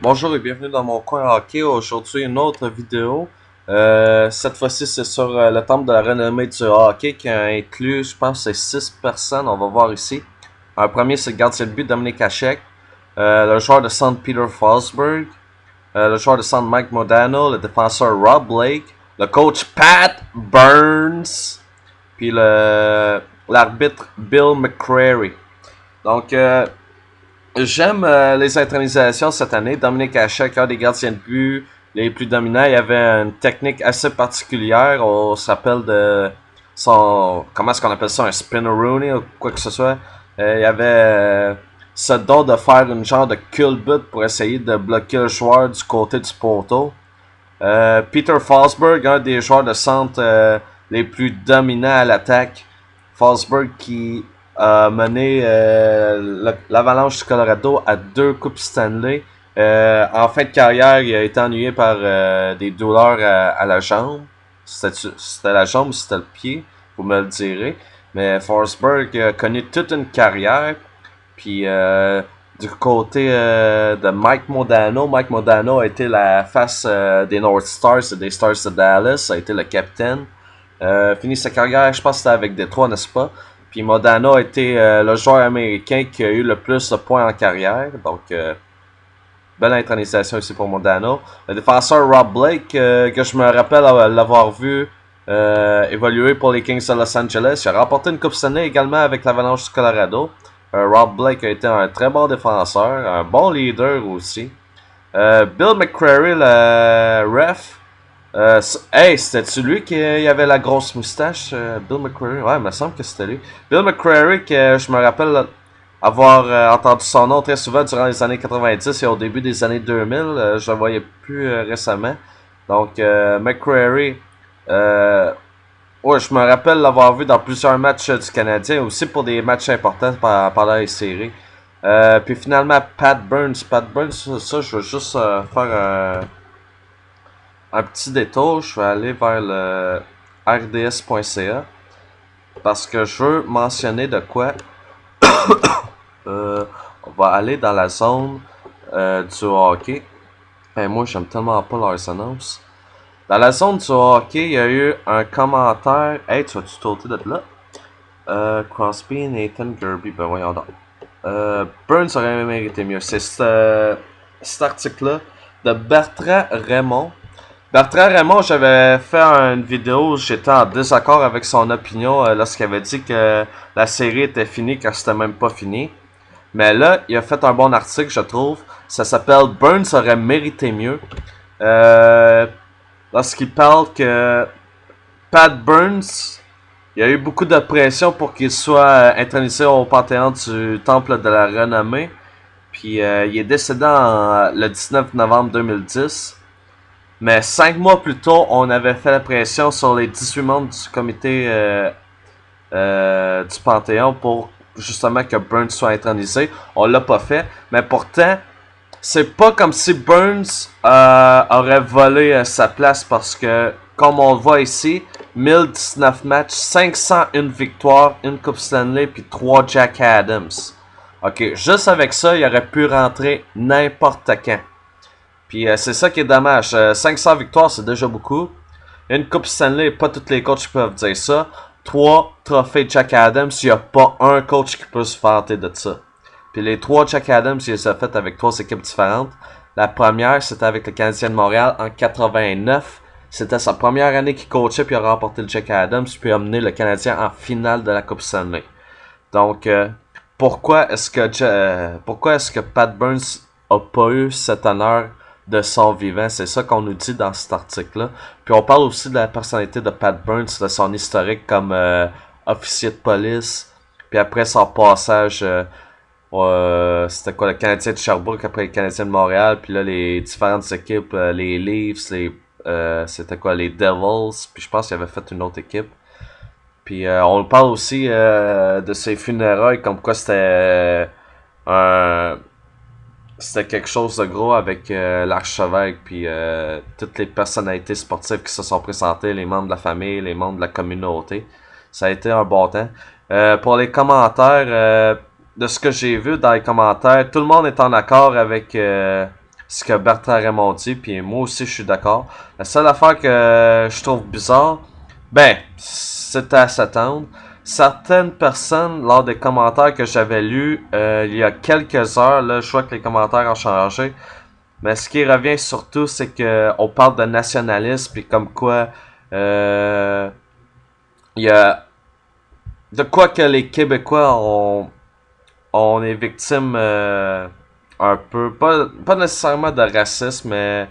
Bonjour et bienvenue dans mon coin hockey. Aujourd'hui, une autre vidéo. Cette fois-ci, c'est sur le temple de la renommée du hockey qui a inclus, je pense, c'est 6 personnes. On va voir ici. Un premier, c'est le gardien de but Dominic Hasek, le joueur de centre Peter Forsberg, le joueur de centre Mike Modano, le défenseur Rob Blake, le coach Pat Burns, puis l'arbitre Bill McCrary. Donc, j'aime les intronisations cette année. Dominic Hasek, un des gardiens de but les plus dominants, il avait une technique assez particulière. On s'appelle de son... Comment est-ce qu'on appelle ça? Un spinneroonie ou quoi que ce soit. Il y avait ce don de faire une genre de culbut pour essayer de bloquer le joueur du côté du poteau. Peter Forsberg, un des joueurs de centre les plus dominants à l'attaque. Forsberg qui a mené l'Avalanche du Colorado à 2 Coupes Stanley. En fin de carrière, il a été ennuyé par des douleurs à la jambe. C'était la jambe ou c'était le pied? Vous me le direz. Mais Forsberg a connu toute une carrière. Puis du côté de Mike Modano a été la face des North Stars et des Stars de Dallas, a été le capitaine. Fini sa carrière, je pense que c'était avec Détroit, n'est-ce pas? Puis Modano a été le joueur américain qui a eu le plus de points en carrière. Donc, belle intronisation ici pour Modano. Le défenseur Rob Blake, que je me rappelle l'avoir vu évoluer pour les Kings de Los Angeles. Il a remporté une Coupe Stanley également avec l'Avalanche du Colorado. Rob Blake a été un très bon défenseur, un bon leader aussi. Bill McCrary, le ref. Hey, c'était-tu lui qui avait la grosse moustache? Bill McCrary? Ouais, il me semble que c'était lui. Bill McCrary, que je me rappelle avoir entendu son nom très souvent durant les années 90 et au début des années 2000. Je le voyais plus récemment. Donc, McCrary, ouais, je me rappelle l'avoir vu dans plusieurs matchs du Canadien, aussi pour des matchs importants pendant les séries. Puis finalement, Pat Burns. Pat Burns, ça je veux juste faire un petit détour. Je vais aller vers le rds.ca parce que je veux mentionner de quoi. On va aller dans la zone du hockey. Et moi, j'aime tellement pas leurs annonces. Dans la zone du hockey, il y a eu un commentaire. Hey, tu vas-tu sauter de là? Crosby, Nathan Kirby, ben voyons donc. Burns aurait mérité mieux. C'est cet article-là de Bertrand Raymond. Bertrand Raymond, j'avais fait une vidéo où j'étais en désaccord avec son opinion lorsqu'il avait dit que la série était finie quand c'était même pas fini. Mais là, il a fait un bon article, je trouve. Ça s'appelle Burns aurait mérité mieux. Lorsqu'il parle que Pat Burns, il y a eu beaucoup de pression pour qu'il soit intronisé au Panthéon du Temple de la Renommée. Puis il est décédé le 19 novembre 2010. Mais 5 mois plus tôt, on avait fait la pression sur les 18 membres du comité du Panthéon pour justement que Burns soit intronisé. On l'a pas fait. Mais pourtant, c'est pas comme si Burns aurait volé sa place parce que, comme on le voit ici, 1019 matchs, 501 victoires, une Coupe Stanley puis 3 Jack Adams. Ok, juste avec ça, il aurait pu rentrer n'importe quand. Puis c'est ça qui est dommage. 500 victoires, c'est déjà beaucoup. Une Coupe Stanley, pas tous les coachs qui peuvent dire ça. 3 trophées Jack Adams, il n'y a pas un coach qui peut se vanter de ça. Puis les 3 Jack Adams, il les a fait avec 3 équipes différentes. La première, c'était avec le Canadien de Montréal en 89. C'était sa première année qu'il coachait, puis il a remporté le Jack Adams, puis a mené le Canadien en finale de la Coupe Stanley. Donc, pourquoi est-ce que Pat Burns a pas eu cet honneur de son vivant? C'est ça qu'on nous dit dans cet article-là. Puis on parle aussi de la personnalité de Pat Burns, de son historique comme officier de police, puis après son passage... c'était quoi, le Canadien de Sherbrooke après le Canadien de Montréal, puis là les différentes équipes, les Leafs, c'était quoi, les Devils, puis je pense qu'il avait fait une autre équipe. Puis on parle aussi de ses funérailles, comme quoi c'était quelque chose de gros avec l'archevêque, puis toutes les personnalités sportives qui se sont présentées, les membres de la famille, les membres de la communauté. Ça a été un bon temps. Pour les commentaires, de ce que j'ai vu dans les commentaires, tout le monde est en accord avec ce que Bertrand Raymond dit, puis moi aussi je suis d'accord. La seule affaire que je trouve bizarre, ben, c'était à s'attendre. Certaines personnes, lors des commentaires que j'avais lus il y a quelques heures, là, je vois que les commentaires ont changé, mais ce qui revient surtout, c'est que on parle de nationalisme, puis comme quoi il y a de quoi que les Québécois on est victime un peu, pas nécessairement de racisme, mais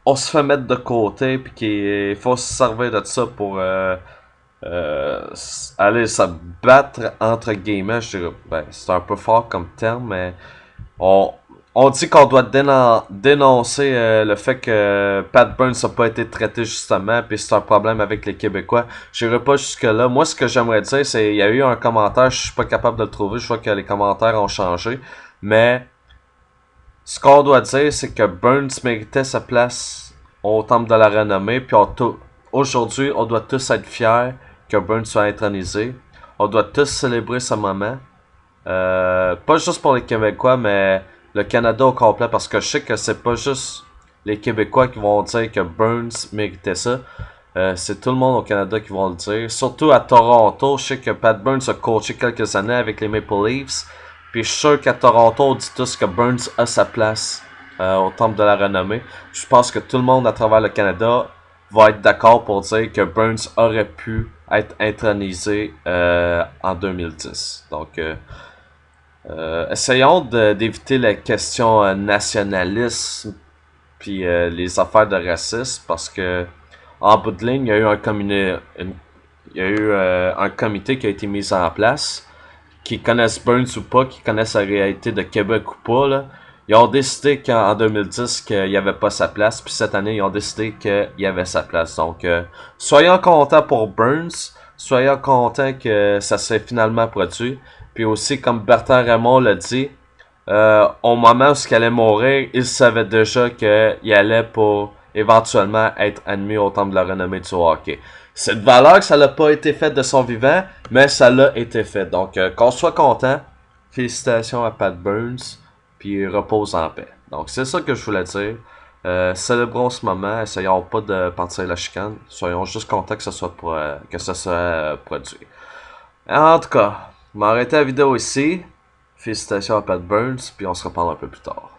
on se fait mettre de côté, puis qu'il faut se servir de ça pour aller se battre entre guillemets. Je dirais, ben, c'est un peu fort comme terme, mais on, on dit qu'on doit dénoncer le fait que Pat Burns n'a pas été traité justement, puis c'est un problème avec les Québécois. J'irai pas jusque-là. Moi, ce que j'aimerais dire, c'est il y a eu un commentaire, je suis pas capable de le trouver, je vois que les commentaires ont changé, mais ce qu'on doit dire, c'est que Burns méritait sa place au Temple de la Renommée, puis aujourd'hui, on doit tous être fiers que Burns soit intronisé. On doit tous célébrer ce moment. Pas juste pour les Québécois, mais le Canada au complet, parce que je sais que c'est pas juste les Québécois qui vont dire que Burns méritait ça. C'est tout le monde au Canada qui vont le dire. Surtout à Toronto, je sais que Pat Burns a coaché quelques années avec les Maple Leafs. Puis je suis sûr qu'à Toronto, on dit tous que Burns a sa place au Temple de la Renommée. Je pense que tout le monde à travers le Canada va être d'accord pour dire que Burns aurait pu être intronisé en 2010. Donc, essayons d'éviter la question nationalisme puis les affaires de racisme parce que en bout de ligne, il y a eu un comité qui a été mis en place qui connaissent Burns ou pas, qui connaissent la réalité de Québec ou pas, là, ils ont décidé qu'en 2010 qu'il n'y avait pas sa place, puis cette année, ils ont décidé qu'il y avait sa place. Donc, soyons contents pour Burns, soyons contents que ça s'est finalement produit. Puis aussi, comme Bertrand Raymond l'a dit, au moment où il allait mourir, il savait déjà qu'il allait pour éventuellement être admis au Temple de la Renommée du hockey. C'est une valeur que ça n'a pas été fait de son vivant, mais ça l'a été fait. Donc, qu'on soit content, félicitations à Pat Burns, puis repose en paix. Donc, c'est ça que je voulais dire. Célébrons ce moment, essayons pas de partir la chicane, soyons juste contents que que ça soit produit. En tout cas, je vais m'arrêter la vidéo ici. Félicitations à Pat Burns, puis on se reparle un peu plus tard.